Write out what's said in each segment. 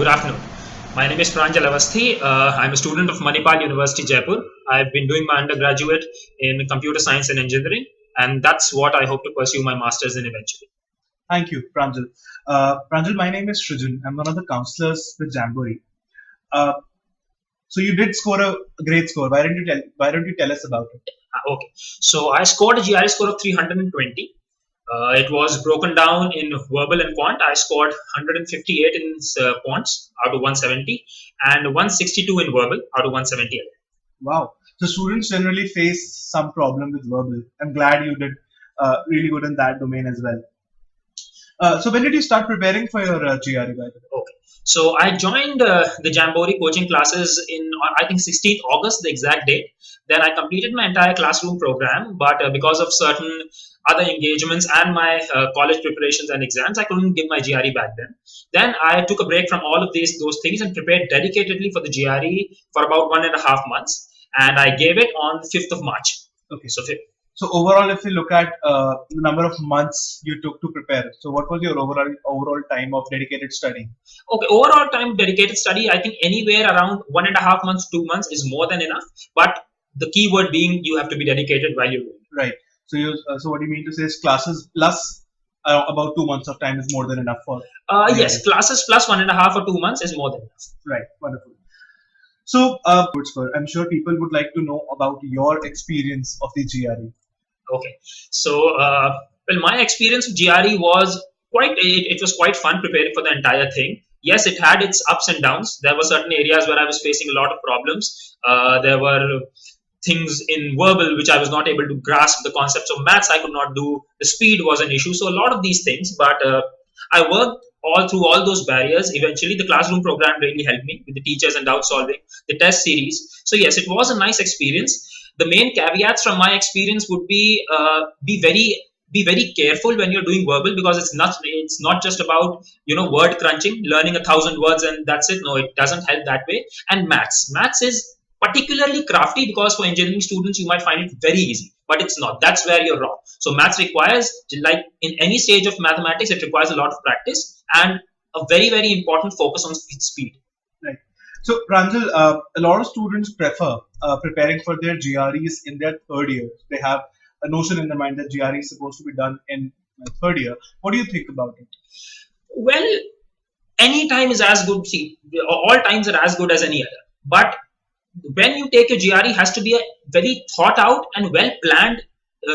good afternoon. My name is Pranjal Awasthi. I'm a student of Manipal University, Jaipur. I've been doing my undergraduate in computer science and engineering, and that's what I hope to pursue my master's in eventually. Thank you, Pranjal. Pranjal, my name is Srijun. I'm one of the counselors with Jamboree. So you did score a great score. Why don't you tell us about it? Okay, so I scored a GRE score of 320. It was broken down in verbal and quant. I scored 158 in quants out of 170 and 162 in verbal out of 178. Wow. So students generally face some problem with verbal. I'm glad you did really good in that domain as well. So when did you start preparing for your GRE, by the way? Okay. So I joined the Jamboree coaching classes in, I think, 16th August, the exact date. Then I completed my entire classroom program, but because of certain other engagements and my college preparations and exams, I couldn't give my GRE back then. Then I took a break from all of those things and prepared dedicatedly for the GRE for about 1.5 months. And I gave it on the 5th of March. Okay. So overall, if you look at the number of months you took to prepare, so what was your overall time of dedicated study? Okay, overall time dedicated study, I think anywhere around 1.5 months, 2 months is more than enough. But the key word being you have to be dedicated while you're doing it. Right. So what you mean to say is classes plus about 2 months of time is more than enough for. Yes, classes plus 1.5 or 2 months is more than enough. Right. Wonderful. So, I'm sure people would like to know about your experience of the GRE. Okay, so well, my experience with GRE was it was quite fun preparing for the entire thing. Yes, it had its ups and downs. There were certain areas where I was facing a lot of problems. There were things in verbal which I was not able to grasp. The concepts of maths I could not do. The speed was an issue. So a lot of these things, but I worked all through all those barriers. Eventually, the classroom program really helped me with the teachers and doubt solving, the test series. So yes, it was a nice experience. The main caveats from my experience would be be very careful when you're doing verbal, because it's not just about word crunching, learning 1,000 words and that's it. No, it doesn't help that way. And maths is particularly crafty, because for engineering students you might find it very easy, but it's not. That's where you're wrong. So maths requires, like in any stage of mathematics, it requires a lot of practice and a very, very important focus on speed. Right. So Pranjal, a lot of students prefer preparing for their GREs in their third year. They have a notion in their mind that GRE is supposed to be done in third year. What do you think about it? Well, any time is as good. See, all times are as good as any other. But when you take a GRE, it has to be a very thought out and well planned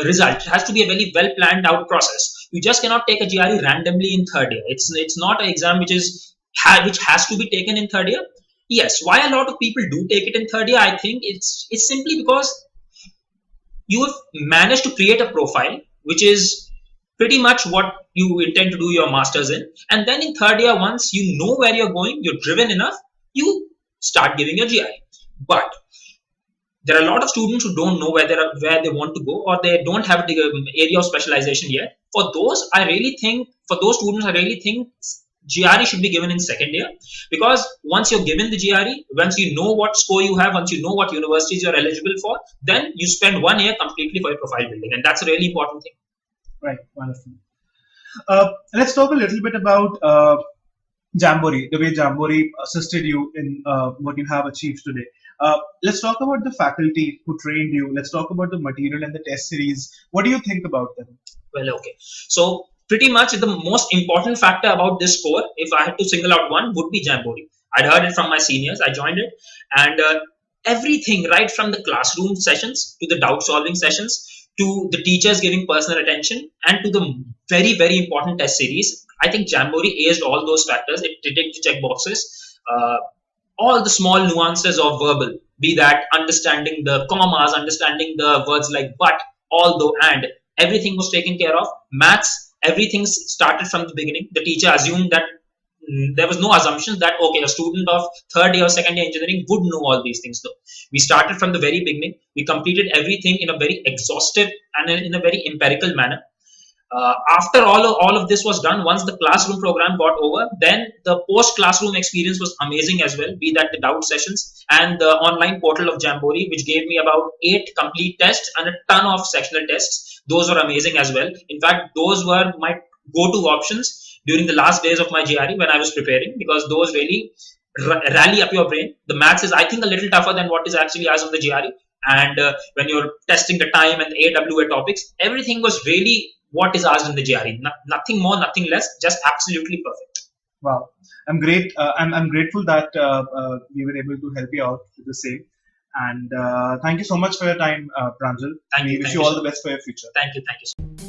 result. It has to be a very well planned out process. You just cannot take a GRE randomly in third year. It's not an exam which has to be taken in third year. Yes, why a lot of people do take it in third year, I think it's simply because you have managed to create a profile which is pretty much what you intend to do your master's in. And then in third year, once you know where you're going, you're driven enough, you start giving your GRE. But there are a lot of students who don't know where they want to go, or they don't have the area of specialization yet. For those students, I really think GRE should be given in second year, because once you're given the GRE, once you know what score you have, once you know what universities you're eligible for, then you spend 1 year completely for your profile building, and that's a really important thing. Right, wonderful. Let's talk a little bit about Jamboree, the way Jamboree assisted you in what you have achieved today. Let's talk about the faculty who trained you. Let's talk about the material and the test series. What do you think about them? Well, okay. So pretty much the most important factor about this score, if I had to single out one, would be Jamboree. I'd heard it from my seniors. I joined it, and everything right from the classroom sessions to the doubt solving sessions to the teachers giving personal attention and to the very, very important test series, I think Jamboree aced all those factors. It did the check boxes. All the small nuances of verbal, be that understanding the commas, understanding the words like but, although, and, everything was taken care of. Maths, everything started from the beginning. The teacher assumed that there was no assumptions that, okay, a student of third year or second year engineering would know all these things. Though we started from the very beginning. We completed everything in a very exhaustive and in a very empirical manner. After all of this was done, once the classroom program got over, then the post-classroom experience was amazing as well, be that the doubt sessions and the online portal of Jamboree, which gave me about 8 complete tests and a ton of sectional tests. Those were amazing as well. In fact, those were my go-to options during the last days of my GRE when I was preparing, because those really rally up your brain. The maths is, I think, a little tougher than what is actually asked on the GRE. And when you're testing the time and the AWA topics, everything was really what is asked in the GRE. Nothing more, nothing less, just absolutely perfect. Wow, I'm great. I'm grateful that we were able to help you out with the same. And thank you so much for your time, Pranjal. Thank you. We wish you all the best for your future. Thank you. Thank you.